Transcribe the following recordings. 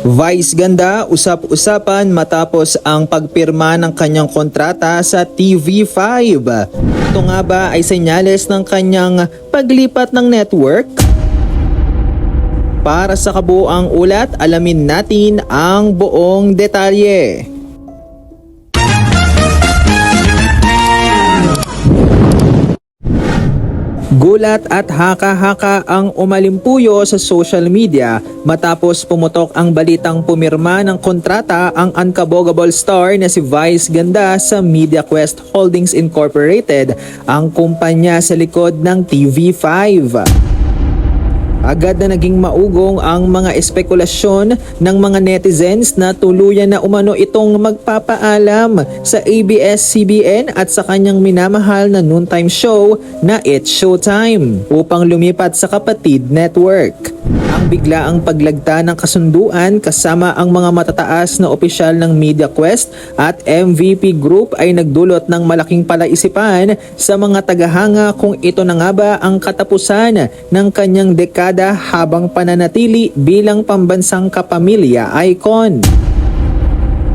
Vice ganda, usap-usapan matapos ang pagpirma ng kanyang kontrata sa TV5. Ito nga ba ay senyales ng kanyang paglipat ng network? Para sa kabuuang ulat, alamin natin ang buong detalye. Gulat at haka-haka ang umalimpuyo sa social media matapos pumutok ang balitang pumirma ng kontrata ang unkabogable star na si Vice Ganda sa MediaQuest Holdings Incorporated, ang kumpanya sa likod ng TV5. Agad na naging maugong ang mga espekulasyon ng mga netizens na tuluyan na umano itong magpapaalam sa ABS-CBN at sa kanyang minamahal na noontime show na It's Showtime upang lumipat sa kapatid network. Ang biglaang paglagda ng kasunduan kasama ang mga matataas na opisyal ng MediaQuest at MVP Group ay nagdulot ng malaking palaisipan sa mga tagahanga kung ito na nga ba ang katapusan ng kanyang dekada habang pananatili bilang pambansang kapamilya icon.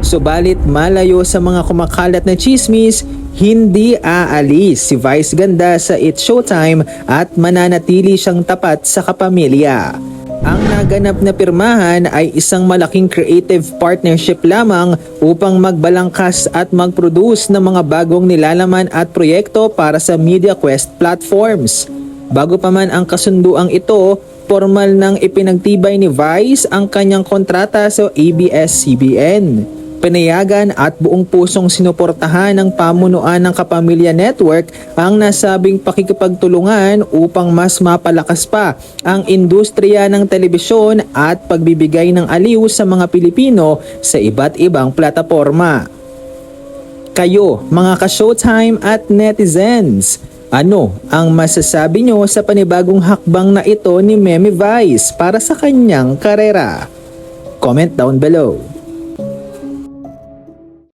Subalit malayo sa mga kumakalat na chismis, hindi aalis si Vice Ganda sa It's Showtime at mananatili siyang tapat sa kapamilya. Ang naganap na pirmahan ay isang malaking creative partnership lamang upang magbalangkas at mag-produce ng mga bagong nilalaman at proyekto para sa MediaQuest platforms. Bago pa man ang kasunduang ito, formal nang ipinagtibay ni Vice ang kanyang kontrata sa ABS-CBN. Pinayagan at buong pusong sinuportahan ng pamunuan ng Kapamilya Network ang nasabing pakikipagtulungan upang mas mapalakas pa ang industriya ng telebisyon at pagbibigay ng aliw sa mga Pilipino sa iba't ibang plataporma. Kayo, mga ka-Showtime at netizens, ano ang masasabi nyo sa panibagong hakbang na ito ni Meme Vice para sa kanyang karera? Comment down below.